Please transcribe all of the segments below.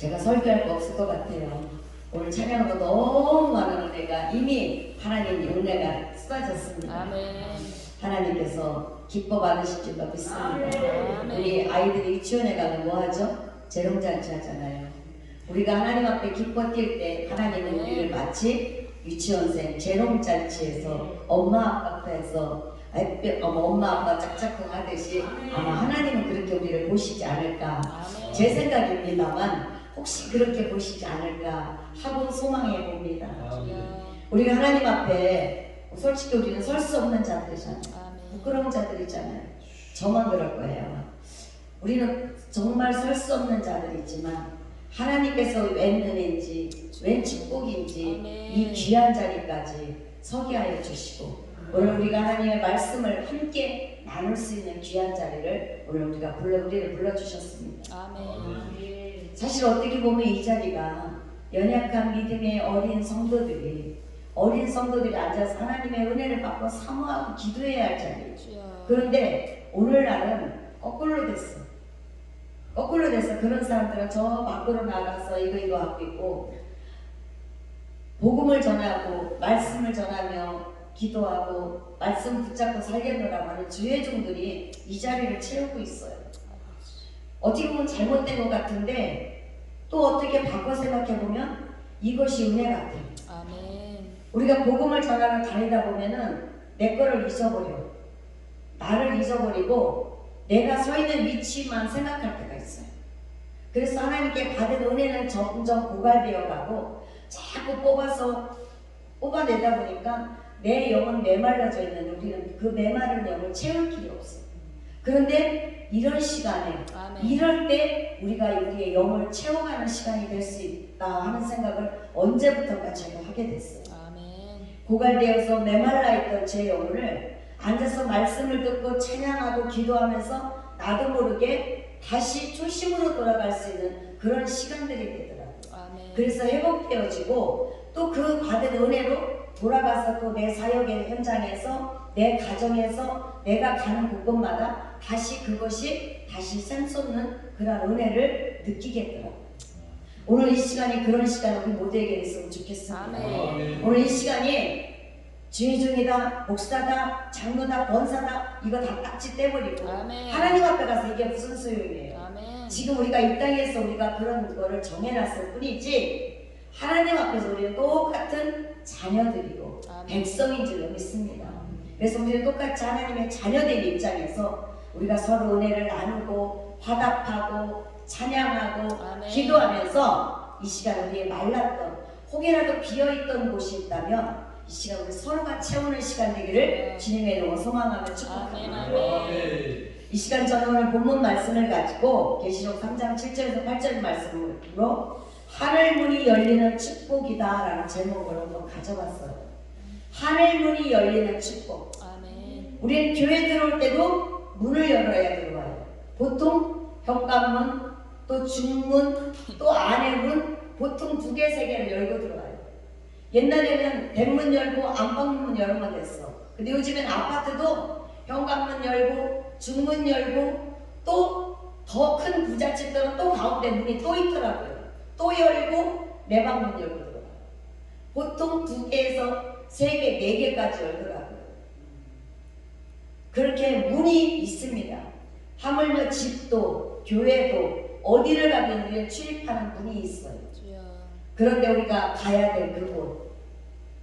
제가 설교할 거 없을 것 같아요. 오늘 찬양으로 너무 많은 은혜가 이미 하나님의 은혜가 쏟아졌습니다. 아멘. 하나님께서 기뻐 받으실 줄로 믿습니다. 아멘. 우리 아이들이 유치원에 가면 뭐 하죠? 재롱잔치 하잖아요. 우리가 하나님 앞에 기뻐 뛸 때 하나님은 우리를 마치 유치원생 재롱잔치에서 엄마 아빠 앞에서 엄마 아빠 짝짝꿍 하듯이 아마 하나님은 그렇게 우리를 보시지 않을까 제 생각입니다만 혹시 그렇게 보시지 않을까 하고 소망해 봅니다. 우리가 하나님 앞에 솔직히 우리는 설 수 없는 자들이잖아요. 부끄러운 자들이잖아요. 저만 그럴 거예요. 우리는 정말 설 수 없는 자들이지만 하나님께서 웬 은혜인지 웬 축복인지 이 귀한 자리까지 서게 하여 주시고 오늘 우리가 하나님의 말씀을 함께 나눌 수 있는 귀한 자리를 오늘 우리를 불러주셨습니다. 아멘. 사실 어떻게 보면 이 자리가 연약한 믿음의 어린 성도들이 앉아서 하나님의 은혜를 받고 사모하고 기도해야 할 자리예요. 그런데 오늘날은 거꾸로 됐어. 그런 사람들은 저 밖으로 나가서 이거 하고 있고 복음을 전하고 말씀을 전하며 기도하고 말씀 붙잡고 살겠노라고 하는 주회종들이 이 자리를 채우고 있어요. 어떻게 보면 잘못된 것 같은데 또 어떻게 바꿔 생각해보면 이것이 은혜 같아요. 아멘. 우리가 복음을 전하러 다니다 보면은 내 거를 잊어버려. 나를 잊어버리고 내가 서 있는 위치만 생각할 때가 있어요. 그래서 하나님께 받은 은혜는 점점 고갈되어 가고 자꾸 뽑아내다 보니까 내 영은 메말라져 있는 우리는 그 메마른 영을 채울 길이 없어요. 그런데 이런 시간에 아멘. 이럴 때 우리가 우리의 영을 채워가는 시간이 될 수 있다 하는 생각을 언제부턴가 제가 하게 됐어요. 아멘. 고갈되어서 메말라 있던 제 영혼을 앉아서 말씀을 듣고 찬양하고 기도하면서 나도 모르게 다시 초심으로 돌아갈 수 있는 그런 시간들이 되더라고요. 아멘. 그래서 회복되어지고 또 그 받은 은혜로 돌아가서 또 내 사역의 현장에서 내 가정에서 내가 가는 곳곳마다 다시 샘솟는 그런 은혜를 느끼겠더라고요. 오늘 이 시간이 그런 시간 우리 모두에게 있으면 좋겠습니다. 아멘. 오늘 이 시간이 주의종이다, 목사다, 장로다, 권사다 이거 다 딱지 떼버리고 아멘. 하나님 앞에 가서 이게 무슨 소용이에요. 아멘. 지금 우리가 이 땅에서 우리가 그런 거를 정해놨을 뿐이지 하나님 앞에서 우리는 똑같은 자녀들이고 아멘. 백성인 줄로 믿습니다. 그래서 우리는 똑같이 하나님의 자녀된 입장에서 우리가 서로 은혜를 나누고 화답하고 찬양하고 아멘. 기도하면서 이 시간 우리의 말랐던 혹이라도 비어있던 곳이 있다면 이 시간 우리 서로가 채우는 시간 되기를 주님의 이름으로 소망하며 축복합니다. 아멘. 이 시간 저는 오늘 본문 말씀을 가지고 계시록 3장 7절에서 8절 말씀으로 하늘문이 열리는 축복이다 라는 제목을 한번 가져봤어요. 하늘문이 열리는 축복. 아멘. 우리는 교회 들어올 때도 문을 열어야 들어와요. 보통 현관문, 또 중문, 또 안에문 보통 2개, 3개를 열고 들어와요. 옛날에는 대문 열고 안방문 열면 됐어. 근데 요즘엔 아파트도 현관문 열고 중문 열고 또 더 큰 부잣집들은 또 가운데 문이 또 있더라고요. 또 열고 내방문 열고 들어가요. 보통 2개에서 3개, 4개까지 열더라고요. 그렇게 문이 있습니다. 하물며 집도 교회도 어디를 가든 우리는 출입하는 문이 있어요. 그런데 우리가 가야 될 그곳,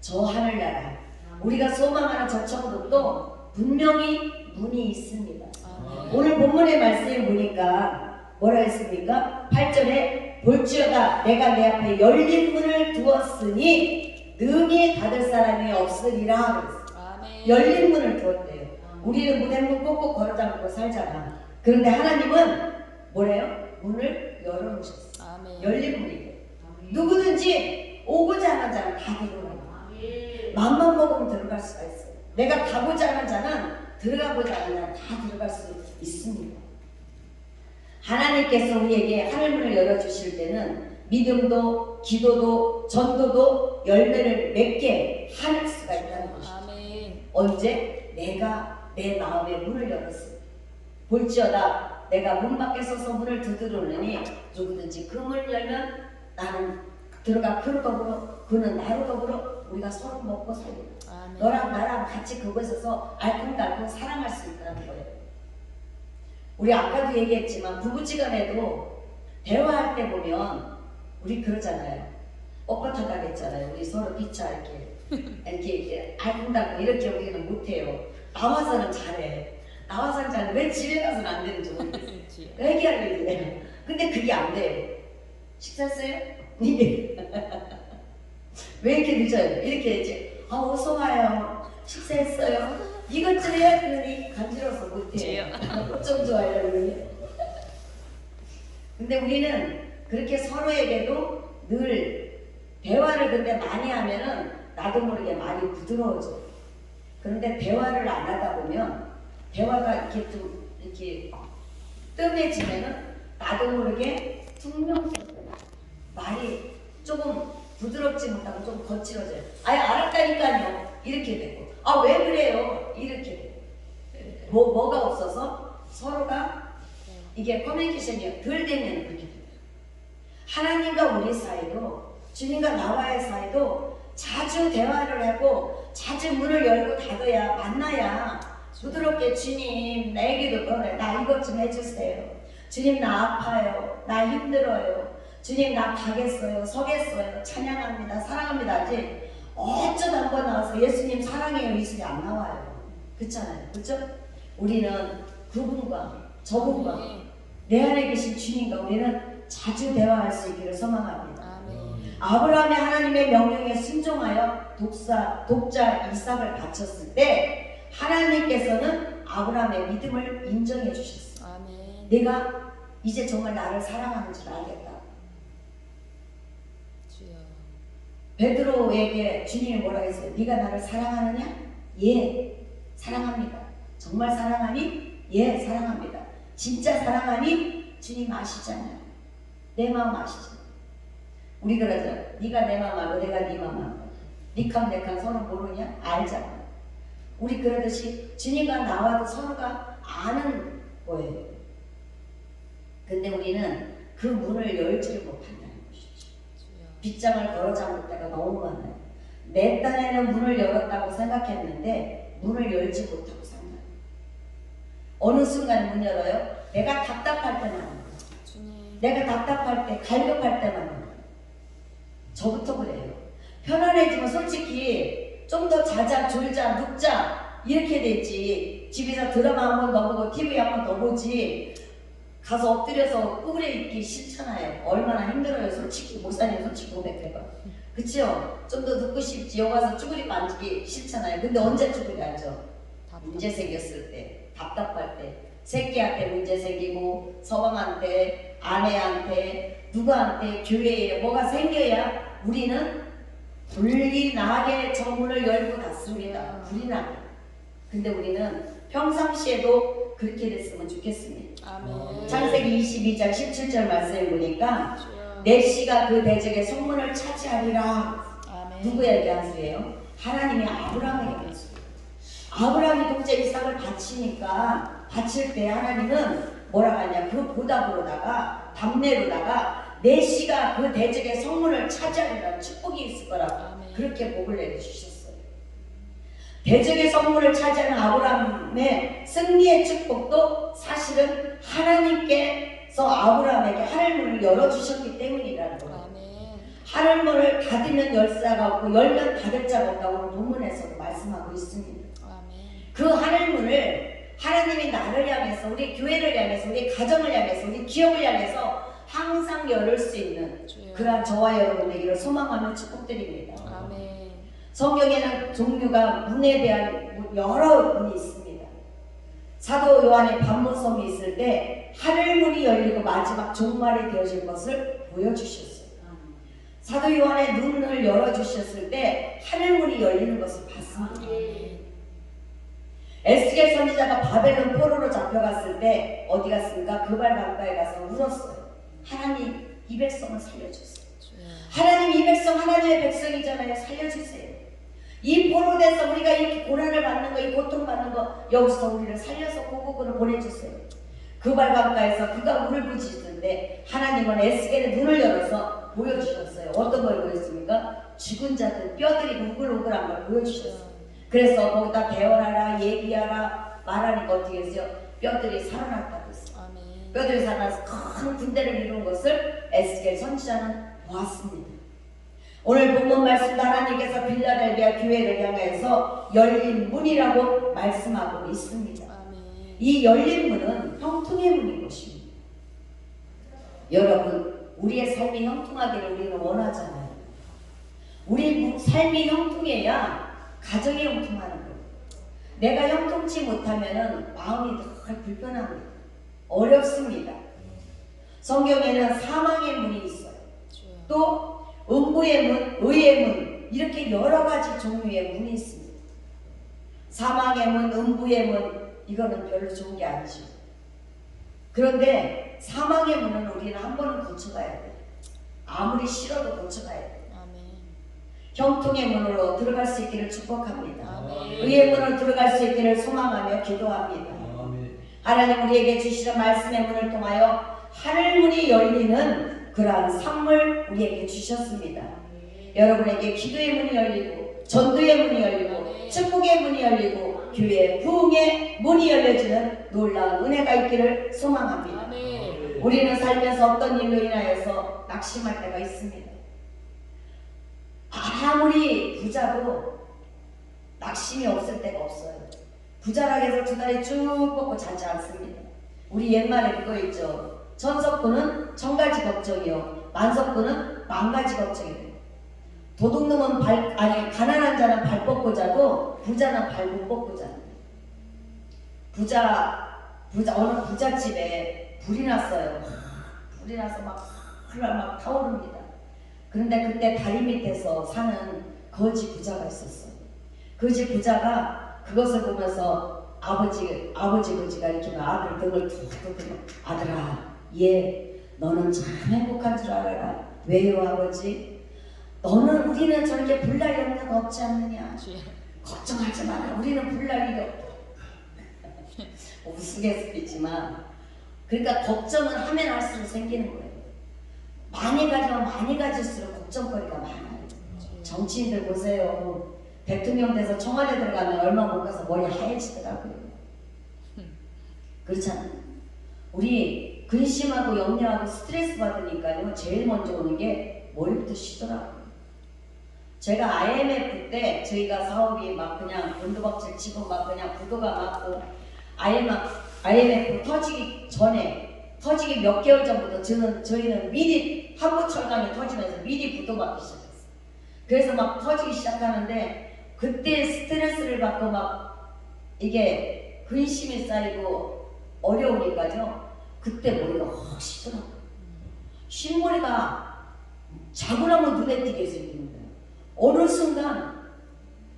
저 하늘나라, 우리가 소망하는 저 천국도 분명히 문이 있습니다. 오늘 본문의 말씀을 보니까 뭐라 했습니까? 8절에 볼지어다 내가 내 앞에 열린 문을 두었으니 능히 닫을 사람이 없으리라 그랬어요. 열린 문을 두었대요. 우리는 문에 문 꼭꼭 걸어잡고 살잖아. 그런데 하나님은 뭐래요? 문을 열어놓으셨어요. 열린 문이에요. 누구든지 오고자 하는 자는 다 들어가요. 맘만 먹으면 들어갈 수가 있어요. 내가 가고자 하는 자는 들어가고자 하는 자는 다 들어갈 수 있습니다. 하나님께서 우리에게 하늘문을 열어주실 때는 믿음도 기도도 전도도 열매를 맺게 할 수가 있다는 것입니다. 언제? 내가 내 마음의 문을 열었어요. 볼지어다 내가 문 밖에 서서 문을 두드리느니 누구든지 그 문을 열면 나는 들어가 그로 더불어 그는 나로 더불어 우리가 서로 먹고 살리라. 아멘. 너랑 나랑 같이 그곳에서 알콩달콩 사랑할 수 있다는 거예요. 우리 아까도 얘기했지만 부부지간에도 대화할 때 보면 우리 그러잖아요. 뻣뻣하다고 했잖아요. 우리 서로 피차 이렇게 알콩달콩 이렇게 우리는 못해요. 나와서는 잘해. 나와서는 잘해. 왜 집에 가서는 안 되는지 모르겠어요. 얘기하려고 해요. 근데 그게 안 돼요. 식사했어요? 왜 이렇게 늦어요? 이렇게 이제 어서 와요. 식사했어요? 이것 좀 해야 되니 간지러워서 못해요. 좀 좋아하려고 그래요. 근데 우리는 그렇게 서로에게도 늘 대화를 근데 많이 하면은 나도 모르게 많이 부드러워져. 그런데 대화를 안 하다 보면 대화가 이렇게 좀 이렇게 뜸해지면은 나도 모르게 퉁명스럽게 말이 조금 부드럽지 못하고 좀 거칠어져요. 아예 알았다니까요. 이렇게 되고 왜 그래요? 이렇게 되고 뭐가 없어서 서로가 이게 커뮤니케이션이 덜 되면 그렇게 돼요. 하나님과 우리 사이도 주님과 나와의 사이도 자주 대화를 하고 자주 문을 열고 닫아야 만나야 부드럽게 주님 나에게도 그래 나 이것 좀 해주세요. 주님 나 아파요. 나 힘들어요. 주님 나 가겠어요. 서겠어요. 찬양합니다. 사랑합니다. 아직 어쩌다 한번 나와서 예수님 사랑해요 이 소리 안 나와요. 그렇잖아요. 그렇죠? 우리는 그분과 저분과 내 안에 계신 주님과 우리는 자주 대화할 수 있기를 소망합니다. 아브라함이 하나님의 명령에 순종하여 독자 이삭을 바쳤을 때 하나님께서는 아브라함의 믿음을 인정해 주셨어요. 아멘. 내가 이제 정말 나를 사랑하는 줄 알겠다. 주여. 베드로에게 주님이 뭐라 했어요? 네가 나를 사랑하느냐? 예, 사랑합니다. 정말 사랑하니? 예, 사랑합니다. 진짜 사랑하니? 주님 아시잖아요. 내 마음 아시잖아요. 우리 그러잖아요. 네가 내 마음 알고 내가 네 마음 알고 니캉 내캉 서로 모르냐? 알잖아. 우리 그러듯이 주님과 나와도 서로가 아는 거예요. 근데 우리는 그 문을 열지를 못한다는 것이죠. 빗장을 걸어 잠글 때가 너무 많아요. 내 딴에는 문을 열었다고 생각했는데 문을 열지 못하고 산다. 어느 순간 문 열어요? 내가 답답할 때만 내가 답답할 때 갈급할 때만 저부터 그래요. 편안해지면 솔직히 좀 더 자자 졸자 눕자 이렇게 되지. 집에서 드라마 한 번 더 보고 TV 한 번 더 보지 가서 엎드려서 꾸그려 있기 싫잖아요. 얼마나 힘들어요. 솔직히 목사님 솔직히 고백해봐. 그치요? 좀 더 듣고 싶지. 여기 가서 쭈그리고 앉기 싫잖아요. 근데 언제 쭈그리 앉죠? 문제 생겼을 때, 답답할 때, 새끼한테 문제 생기고 서방한테, 아내한테, 누구한테, 교회에 뭐가 생겨야 우리는 불이 나게 저 문을 열고 닫습니다. 불이 나게. 근데 우리는 평상시에도 그렇게 됐으면 좋겠습니다. 아멘. 창세기 22장 17절 말씀에 보니까 내 씨가 그 대적의 성문을 차지하리라. 아멘. 누구에게 한 수예요? 하나님이 아브라함에게 한 수예요. 아브라함이 독자 이삭을 바치니까 바칠 때 하나님은 뭐라고 하냐? 그 보답으로다가 답례로다가 내 씨가 그 대적의 성문을 차지하리라는 축복이 있을 거라고 아멘. 그렇게 복을 내주셨어요. 대적의 성문을 차지하는 아브라함의 승리의 축복도 사실은 하나님께서 아브라함에게 하늘문을 열어주셨기 때문이라는 거예요. 아멘. 하늘문을 닫으면 열쇠가 없고 열면 닫을 자가 없다고 오늘 본문에서도 말씀하고 있습니다. 아멘. 그 하늘문을 하나님이 나를 향해서 우리 교회를 향해서 우리 가정을 향해서 우리 기업을 향해서 항상 열을 수 있는 그러한 저와 여러분 되기를 소망하며 축복드립니다. 아멘. 성경에는 종류가 문에 대한 여러 문이 있습니다. 사도 요한의 반문섬이 있을 때 하늘문이 열리고 마지막 종말이 되어질 것을 보여주셨어요. 사도 요한의 눈을 열어주셨을 때 하늘문이 열리는 것을 봤습니다. 에스겔 선지자가 바벨론 포로로 잡혀갔을 때 어디 갔습니까? 그발 강가에 가서 울었어요. 하나님 이 백성을 살려주세요. 하나님 이 백성 하나님의 백성이잖아요. 살려주세요. 이 포로돼서 우리가 이렇게 고난을 받는 거, 이 고통받는 거 여기서 우리를 살려서 고국으로 보내주세요. 그 발광가에서 그가 울부짖는데 하나님은 에스겔의 눈을 열어서 보여주셨어요. 어떤 걸 보였습니까? 죽은 자들 뼈들이 우글우글한 걸 보여주셨어요. 그래서 거기다 대언하라 얘기하라 말하니까 어떻게 했어요? 뼈들이 살아났다고 했어요. 아멘. 뼈들이 살아나서 큰 군대를 이룬 것을 에스겔 선지자는 보았습니다. 오늘 본문 말씀도 하나님께서 빌라델비아 교회를 향해서 열린 문이라고 말씀하고 있습니다. 아멘. 이 열린 문은 형통의 문인 것입니다. 여러분, 우리의 삶이 형통하기를 우리는 원하잖아요. 우리 삶이 형통해야 가정이 형통하는 거예요. 내가 형통치 못하면 마음이 늘 불편합니다. 어렵습니다. 성경에는 사망의 문이 있어요. 또 음부의 문, 의의 문, 이렇게 여러 가지 종류의 문이 있습니다. 사망의 문, 음부의 문, 이거는 별로 좋은 게 아니죠. 그런데 사망의 문은 우리는 한 번은 고쳐가야 돼요. 아무리 싫어도 고쳐가야 돼요. 아멘. 형통의 문으로 들어갈 수 있기를 축복합니다. 아멘. 의의 문으로 들어갈 수 있기를 소망하며 기도합니다. 아멘. 하나님 우리에게 주시는 말씀의 문을 통하여 하늘문이 열리는 그러한 선물 우리에게 주셨습니다. 여러분에게 기도의 문이 열리고 전도의 문이 열리고 축복의 문이 열리고 교회의 부흥의 문이 열려지는 놀라운 은혜가 있기를 소망합니다. 아멘. 우리는 살면서 어떤 일로 인하여서 낙심할 때가 있습니다. 아무리 부자도 낙심이 없을 때가 없어요. 부자라고 해서 두 다리 쭉 뻗고 자지 않습니다. 우리 옛말에 그거 있죠. 천석구는 천가지 걱정이요 만석구는 만가지 걱정이래요. 도둑놈은 가난한 자는 발 뻗고 자고 부자는 발 못 뻗고 자는. 어느 부잣집에 불이 났어요. 불이 나서 막 타오릅니다. 그런데 그때 다리 밑에서 사는 거지 부자가 있었어요. 거지 부자가 그것을 보면서 아버지 거지가 이렇게 아들 등을 툭툭 들어 아들아, 너는 참 행복한 줄 알아라. 왜요 아버지? 우리는 저렇게 불날 일은 없지 않느냐. 걱정하지 마라. 우리는 불날 일이 없다. 우스갯소리지만 그러니까 걱정은 하면 할수록 생기는 거예요. 많이 가지면 많이 가질수록 걱정거리가 많아요. 정치인들 보세요. 대통령 돼서 청와대 들어가면 얼마 못 가서 머리 하얘지더라고요. 그렇잖아요. 우리 근심하고 염려하고 스트레스 받으니까요. 제일 먼저 오는 게 머리부터 쉬더라고요. 제가 IMF 때 저희가 사업이 막 그냥 곤두박질 치고 막 그냥 부도가 맞고 IMF 터지기 전에 터지기 몇 개월 전부터 저희는 미리 한국철강이 터지면서 미리 부도맞기 시작했어요. 그래서 막 터지기 시작하는데 그때 스트레스를 받고 막 이게 근심이 쌓이고 어려우니까요. 그때 머리가 확 쉬더라고요. 쉰머리가 자고 나면 눈에 띄게 생기는 거예요. 어느 순간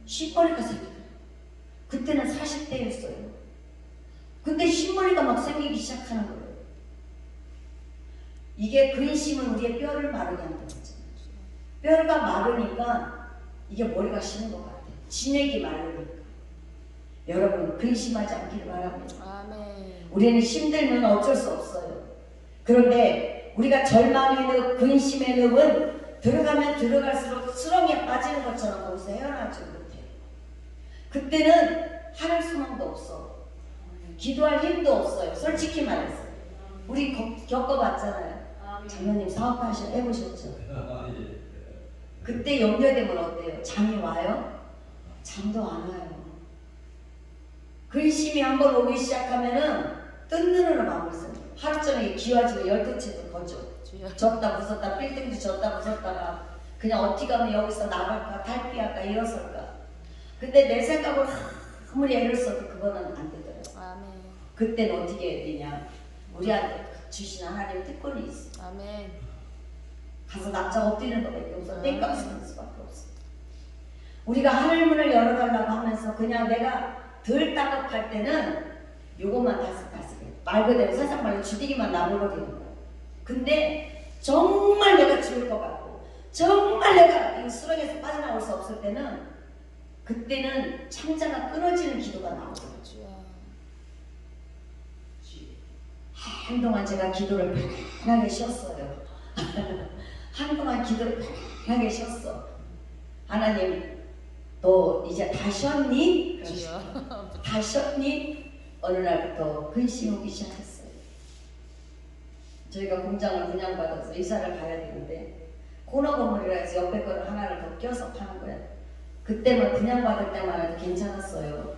쉰머리가 생겨요. 그때는 40대였어요. 근데 흰머리가 막 생기기 시작하는 거예요. 이게 근심은 우리의 뼈를 마르게 한다고 했잖아요. 뼈가 마르니까 이게 머리가 쉬는 것 같아요. 진액이 마르니까. 여러분 근심하지 않기를 바랍니다. 아멘. 우리는 힘들면 어쩔 수 없어요. 그런데 우리가 절망의 늪, 근심의 늪은 들어가면 들어갈수록 수렁에 빠지는 것처럼 거기서 헤어나지 못해요. 그때는 하늘 소망도 없어. 기도할 힘도 없어요. 솔직히 말해서. 우리 겪어봤잖아요. 장로님 해보셨죠? 그때 염려되면 어때요? 잠이 와요? 잠도 안 와요. 근심이 한번 오기 시작하면은 뜬 눈으로 마음을 써요. 하루 종일 기와지고 12채도 거죠. 졌다 부섰다 빌딩도 졌다 부섰다가 그냥 어떻게 하면 여기서 나갈까 탈피할까 일어설까. 근데 내 생각을 아무리 애를 써도 그거는 안 되더라고요. 아멘. 그때는 어떻게 해야 되냐. 우리한테 주신 하나님 특권이 있어. 아멘. 가서 납작 엎드리는 것밖에 없어. 땡깡 쓰는 수밖에 없어. 우리가 하늘문을 열어달라고 하면서 그냥 내가 덜 따갑할 때는 요것만 다스다스해. 말 그대로 세상 말로 주디기만 나눠버리는 거야. 근데 정말 내가 죽을 것 같고 정말 내가 이 수렁에서 빠져나올 수 없을 때는 그때는 창자가 끊어지는 기도가 나오더라고요. 한동안 제가 기도를 편하게 쉬었어요. 한동안 기도를 편하게 쉬었어. 하나님, 너 이제 다 쉬었니? 주여. 다 쉬었니? 어느 날부터 근심이 오기 시작했어요. 저희가 공장을 분양받아서 이사를 가야 되는데 코너 건물이라 해서 옆에 거를 하나를 더 껴서 파는 거야. 그때만 분양받을 때만 해도 괜찮았어요.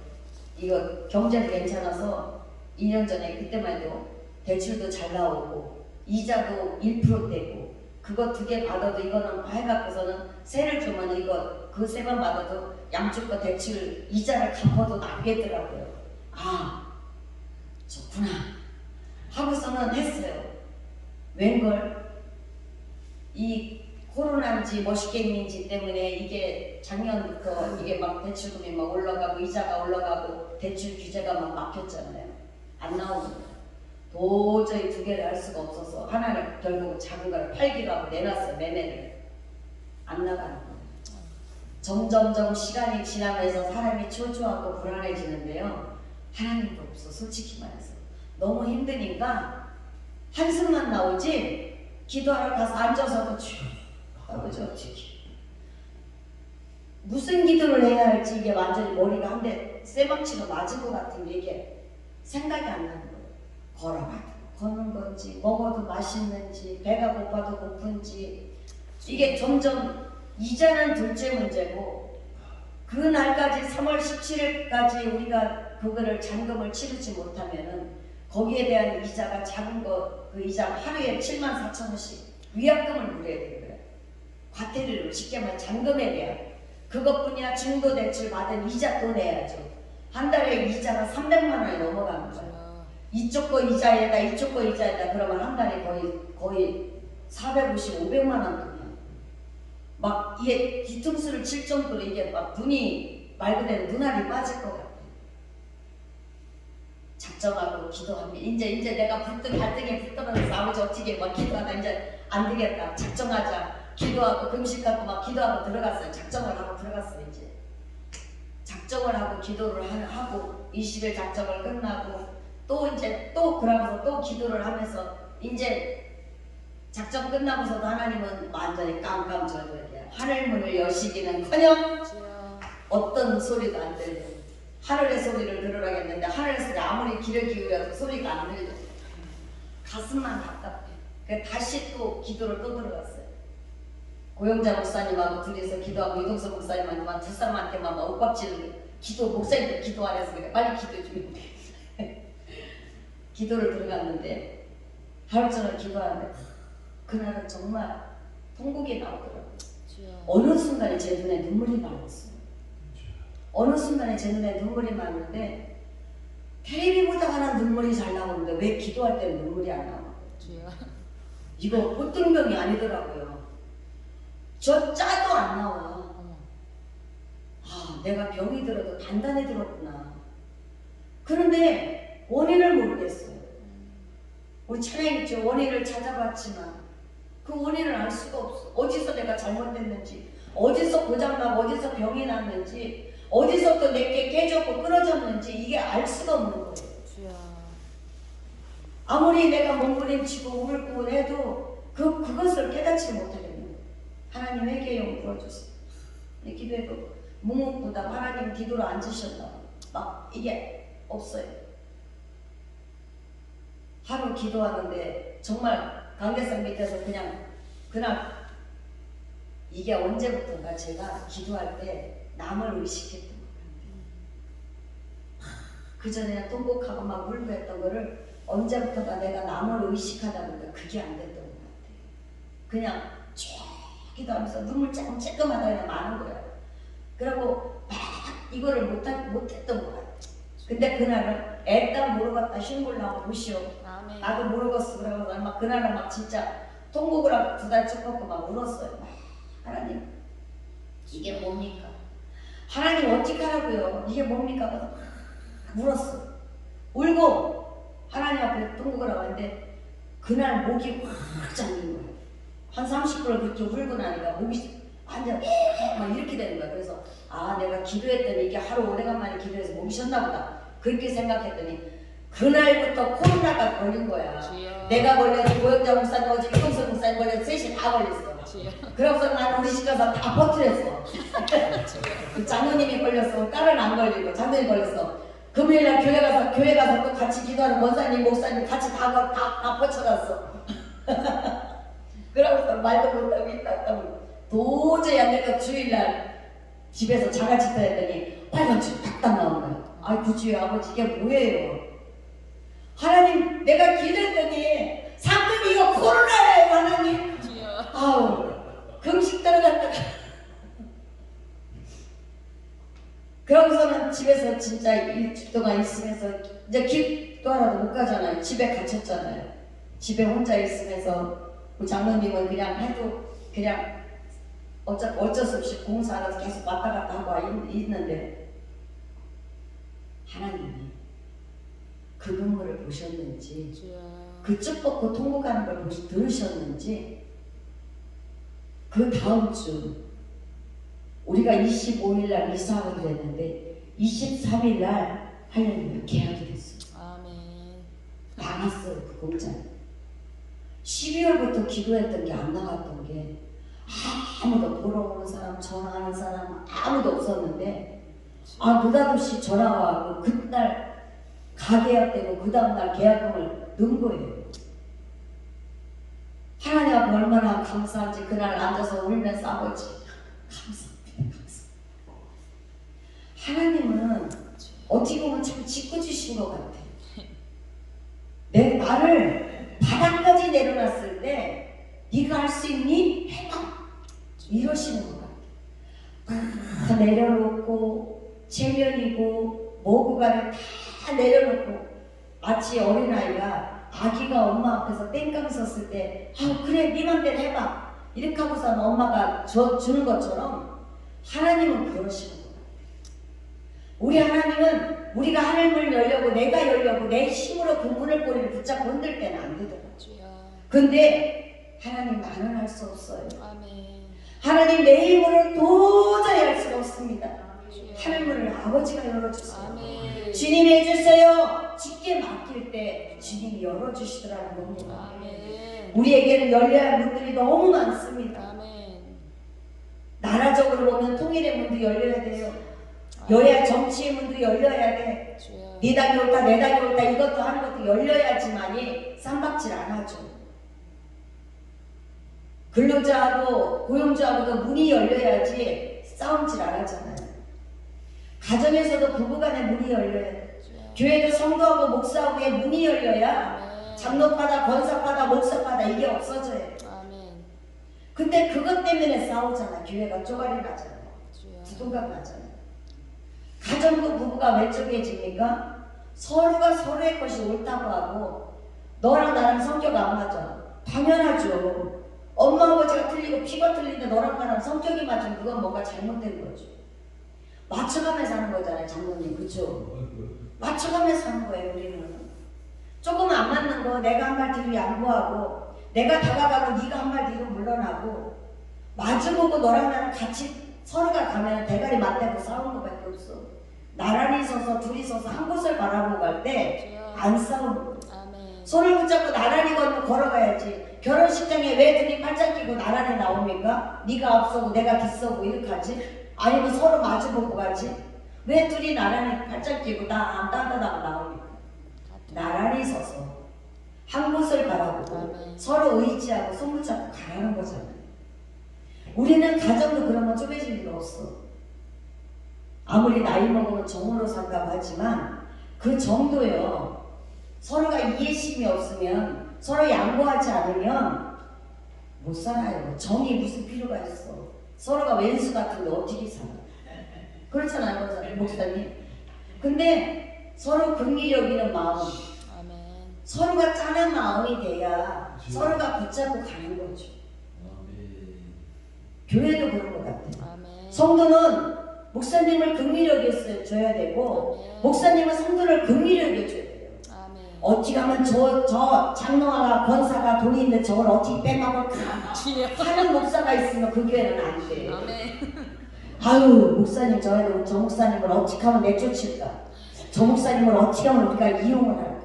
이거 경제도 괜찮아서 2년 전에 그때만 해도 대출도 잘 나오고 이자도 1%대고 그거 2개 받아도 이거는 해갖고서는 세를 주면 이거 그 세만 받아도 양쪽 거 대출 이자를 갚아도 남겠더라고요. 아, 좋구나 하고서는 했어요. 웬걸 이 코로나인지 머시갱인지 때문에 이게 작년부터 이게 막 대출금이 막 올라가고 이자가 올라가고 대출 규제가 막 막혔잖아요. 안 나오는 거예요. 도저히 2개를 할 수가 없어서 하나를 결국 작은 걸 팔기로 하고 내놨어요. 매매를. 안 나가는 거예요. 점점점 시간이 지나면서 사람이 초조하고 불안해지는데요. 하나님도 없어. 솔직히 말해서 너무 힘드니까 한숨만 나오지 기도하러 가서 앉아서도 주여 아버지 어떻게 무슨 기도를 해야 할지 이게 완전히 머리가 한 대 쇠망치로 맞은 것 같은 게 이게 생각이 안 나는 거예요. 걸어가도 걷는 건지 먹어도 맛있는지 배가 고파도 고픈지 이게 점점 이자는 둘째 문제고 그 날까지 3월 17일까지 우리가 그거를 잔금을 치르지 못하면은 거기에 대한 이자가 작은 거 그 이자 하루에 74,000원씩 위약금을 물어야 되는 거예요. 과태료를 쉽게 말해 잔금에 대한 그것뿐이야. 중도대출 받은 이자 또 내야죠. 한 달에 이자가 300만 원이 넘어가는 거예요. 이쪽 거 이자에다 이쪽 거 이자에다 그러면 한 달에 거의 450, 500만 원 돈이야. 막 이게 뒤통수를 칠 정도로 이게 막 눈이 말 그대로 눈알이 빠질 것 같아. 작정하고 기도하면 이제 내가 갈등에 붙들어서 아버지 어떻게 막 기도하다 이제 안 되겠다. 작정하자. 기도하고 금식하고 막 기도하고 들어갔어요. 작정을 하고 들어갔어요. 이제 작정을 하고 기도를 하고 20일 작정을 끝나고 또 이제 또 그러면서 또 기도를 하면서 이제 작정 끝나고서도 하나님은 완전히 깜깜절절이야. 하늘 문을 여시기는커녕 어떤 소리도 안 들려. 하늘의 소리를 들으라겠는데 하늘의 소리 아무리 귀를 기울여도 소리가 안 들려. 가슴만 답답해. 그래서 다시 또 기도를 또 들어갔어요. 고영자 목사님하고 둘이서 기도하고 이동석 목사님한테만 두 사람한테만 막 윽박지르고 기도 목사님들 기도 안 해서 그래. 빨리 기도 좀 기도를 들어갔는데 하루 종일 기도하는데 그날은 정말 통곡이 나오더라고요. 어느 순간에 제 눈에 눈물이 나왔어요. 어느 순간에 제 눈에 눈물이 나는데 텔레비 보다가 난 눈물이 잘 나오는데 왜 기도할 때는 눈물이 안 나와? 이거 보통 병이 아니더라고요. 저 짜도 안 나와. 아, 내가 병이 들어도 단단히 들었구나. 그런데 원인을 모르겠어요. 우리 찬양이 있죠. 원인을 찾아봤지만 그 원인을 알 수가 없어. 어디서 내가 잘못됐는지, 어디서 고장나고 어디서 병이 났는지, 어디서부터 내게 깨졌고 끊어졌는지 이게 알 수가 없는 거예요. 아무리 내가 몸부림치고 울고 해도 그것을 깨닫지 못하겠는 거예요. 하나님 회개용 부어주세요. 기도해도 묵묵부답 하나님 기도로 앉으셨나 막 이게 없어요. 하루 기도하는데 정말 강대상 밑에서 그냥 그날 이게 언제부턴가 제가 기도할 때 남을 의식했던 것 같아요. 그전에는 통곡하고 막 울고 했던 거를 언제부턴가 내가 남을 의식하다 보니까 그게 안 됐던 것 같아요. 그냥 쭉 기도하면서 눈물 쬐끔하다 그냥 많은 거예요. 그리고 막 이거를 못했던 것 같아요. 근데 그날은 애딸 모르겠다 흰골나무 보시오. 나도 모르겠어. 그러고 막 그날은 막 진짜 통곡을 하고 2달 쭉 걷고 막 울었어요. 하나님 이게 뭡니까? 하나님 어떻게 하라고요? 이게 뭡니까? 울었어. 울고 하나님 앞에 통곡을 하고 했는데 그날 목이 확 잠긴 거예요. 한 30분을 그렇게 울고 나니까 목이 완전 막 이렇게 되는 거야. 그래서 아 내가 기도했더니 이게 하루 오래간만에 기도해서 목이 쉬었나 보다. 그렇게 생각했더니 그날부터 코로나가 걸린 거야. 주여. 내가 걸려서 고영자 목사님 어제 이동선 목사님 걸려서 셋이 다 걸렸어. 주여. 그러고서 난 우리 집 가서 다 퍼뜨렸어. 그 장로님이 걸렸어. 딸은 안 걸리고 장로님이 걸렸어. 금요일날 교회 가서 또 같이 기도하는 권사님 목사님 같이 다 퍼쳐놨어. 그러고서 말도 못하고 있다고 도저히 안 되니까 주일날 집에서 자가지터 했더니 빨간줄 딱딱 나온 거야. 아이고 주여 아버지 이게 뭐예요? 하나님 내가 기도했더니 상금 이거 코로나예요 하나님. 주여. 아우 금식 들어갔다가 그러고서는 집에서 진짜 일주일 동안 있으면서 이제 기도하러도 못 가잖아요. 집에 갇혔잖아요. 집에 혼자 있으면서 우리 장로님은 그냥 해도 그냥 어쩔 수 없이 공사하면서 계속 왔다 갔다 하고 있는데 하나님이 그 눈물을 보셨는지 주여. 그 ጭ뻗고 통곡하는 걸 들으셨는지 그 다음 주 우리가 25일 날 이사하기로 했는데 23일 날 하려면 계약이 됐어요. 아멘. 나갔어요 그 공장. 12월부터 기도했던 게 안 나갔던 게 아무도 보러 오는 사람 전화하는 사람 아무도 없었는데 느닷없이 전화가 와고 그날 가계약되고 그 다음날 계약금을 넣은 거예요. 하나님 앞에 얼마나 감사한지 그날 앉아서 울면서 아버지 감사합니다. 하나님은 어떻게 보면 참 짓궂으신 것 같아. 나를 바닥까지 내려놨을 때 네가 할 수 있니? 해봐. 이러시는 것 같아. 다 내려놓고 체면이고 뭐고 간에 다 내려놓고 마치 어린아이가 아기가 엄마 앞에서 땡깡 섰을 때 그래 네 맘대로 해봐 이렇게 하고서 엄마가 주는 것처럼 하나님은 그러시는 것 같아요. 우리 하나님은 우리가 하늘문을 열려고 내가 열려고 내 힘으로 그 문을 꼬리를 붙잡고 흔들 때는 안 되더라고요. 근데 하나님 나는 할 수 없어요. 아멘. 하나님 내 힘으로는 도저히 할 수가 없습니다. 하늘문을 아버지가 열어주세요. 아멘. 주님이 해주세요. 주께 맡길 때 주님이 열어주시더라는 겁니다. 아멘. 우리에게는 열려야 할 문들이 너무 많습니다. 아멘. 나라적으로 보면 통일의 문도 열려야 돼요. 여야 정치의 문도 열려야 돼. 주여. 네 당이 옳다 내 당이 옳다 이것도 하는 것도 열려야지만이 쌈박질 안 하죠. 근로자하고 고용주하고도 문이 열려야지 싸움질 안 하잖아요. 가정에서도 부부간에 문이 열려야 돼. 교회도 성도하고 목사하고의 문이 열려야 장로파다 권사파다 목사파다 이게 없어져요. 아멘. 근데 그것 때문에 싸우잖아. 교회가 쪼가리 나잖아요. 부동각 나잖아요. 가정도 부부가 왜 쪼개집니까? 서로가 서로의 것이 옳다고 하고 너랑 나랑 성격 안 맞아. 당연하죠. 엄마 아버지가 틀리고 피가 틀린데 너랑 나랑 성격이 맞으면 그건 뭔가 잘못된 거죠. 맞춰가면서 하는 거잖아요. 장로님 그쵸? 맞춰가면서 하는 거예요. 우리는 조금 안 맞는 거 내가 한 말 뒤로 양보하고 내가 다가가고 네가 한 말 뒤로 물러나고 마주보고 너랑 나랑 같이 서로가 가면 대가리 맞대고 싸우는 것밖에 없어. 나란히 서서 둘이 서서 한 곳을 바라보고 갈 때 안 싸우는 거야. 손을 붙잡고 나란히 걸어가야지. 결혼식장에 왜 둘이 팔짱 끼고 나란히 나옵니까? 네가 앞서고 내가 뒤서고 이렇게 하지? 아니면 서로 마주보고 가지? 왜 둘이 나란히 팔짱 끼고 나 딴딴하고 나옵니까? 나란히 서서 한 곳을 바라보고 서로 의지하고 손 붙잡고 가라는 거잖아요. 우리는 가정도 그러면 쪼개질 리가 없어. 아무리 나이 먹으면 정으로 산다고 하지만 그 정도요. 서로가 이해심이 없으면 서로 양보하지 않으면 못 살아요. 정이 무슨 필요가 있어. 서로가 왼수 같은데 어떻게 살아. 그렇잖아요 목사님. 근데 서로 긍휼히 여기는 마음 서로가 짠한 마음이 돼야 서로가 붙잡고 가는 거죠. 교회도 그런 것 같아요. 성도는 목사님을 긍휼히 여겨줘야 되고 목사님은 성도를 긍휼히 여겨줘야 돼요. 어떻게 하면 저 장로가 권사가 돈이 있는데 저걸 어떻게 빼먹을까 하는 목사가 있으면 그 교회는 안 돼. 아유 목사님 저 목사님을 어떻게 하면 내쫓을까? 저 목사님을 어떻게 하면 우리가 이용을 할까?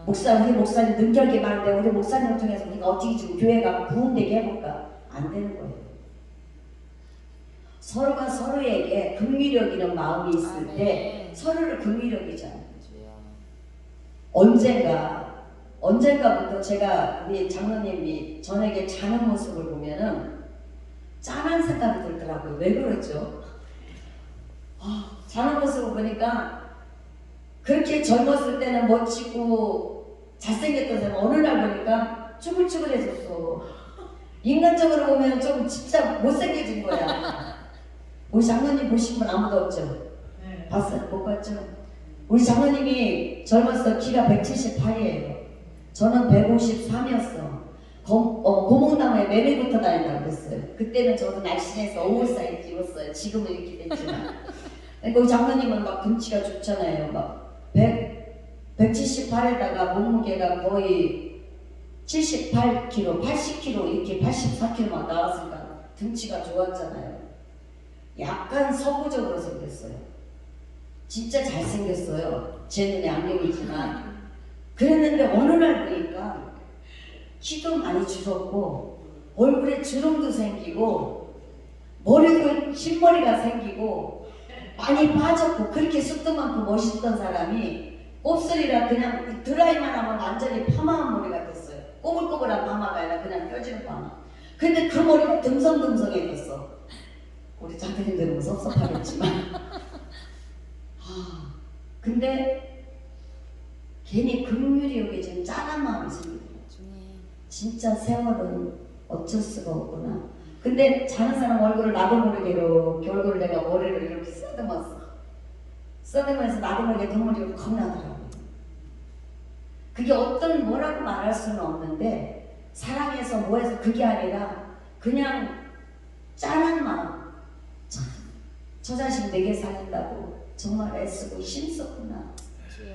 우리 목사님 능력이 많은데 우리 목사님 중에서 우리가 어떻게 지금 교회가 부흥되게 해볼까? 안 되는 거예요. 서로가 서로에게 긍휼력 있는 마음이 있을 때 서로를 긍휼력 이잖아요. 언젠가부터 제가 우리 장로님이 저에게 자는 모습을 보면은 짠한 생각이 들더라고요. 왜 그러죠? 자는 모습을 보니까 그렇게 젊었을 때는 멋지고 잘생겼던 사람 어느 날 보니까 쭈글쭈글해졌어. 인간적으로 보면 좀 진짜 못생겨진 거야. 우리 장로님 보신 분 아무도 없죠? 네. 봤어요? 못 봤죠? 우리 장로님이 젊었을 때 키가 178이에요. 저는 153이었어. 고목나무에 매미부터 다닌다고 그랬어요. 그때는 저도 날씬해서 오버사이즈 입었어요. 지금은 이렇게 됐지만. 그러니까 우리 장로님은 막 등치가 좋잖아요. 막 178에다가 몸무게가 거의 78kg, 80kg 이렇게 84kg 막 나왔으니까 등치가 좋았잖아요. 약간 서구적으로 생겼어요. 진짜 잘생겼어요. 제 눈에 안경이지만. 그랬는데 어느 날 보니까 키도 많이 줄었고 얼굴에 주름도 생기고 머리도 흰머리가 생기고 많이 빠졌고 그렇게 숱도 많고 멋있던 사람이 곱슬이라 그냥 드라이만 하면 완전히 파마한 머리가 됐어요. 꼬불꼬불한 파마가 아니라 그냥 펴지는 파마. 근데 그 머리가 듬성듬성해졌어. 우리 장로님들은 섭섭하겠지만 근데 괜히 긍휼이 여겨진 짠한 마음이 생겨요. 진짜 세월은 어쩔 수가 없구나. 근데 자는 사람 얼굴을 나도 모르게 이렇게 얼굴을 내가 머리를 이렇게 쓰다듬었어. 쓰다듬으면서 나도 모르게 덩어리가 겁나더라고요. 그게 어떤 뭐라고 말할 수는 없는데 사랑해서 뭐해서 그게 아니라 그냥 짠한 마음. 저 자식 내게 살린다고 정말 애쓰고 힘썼구나.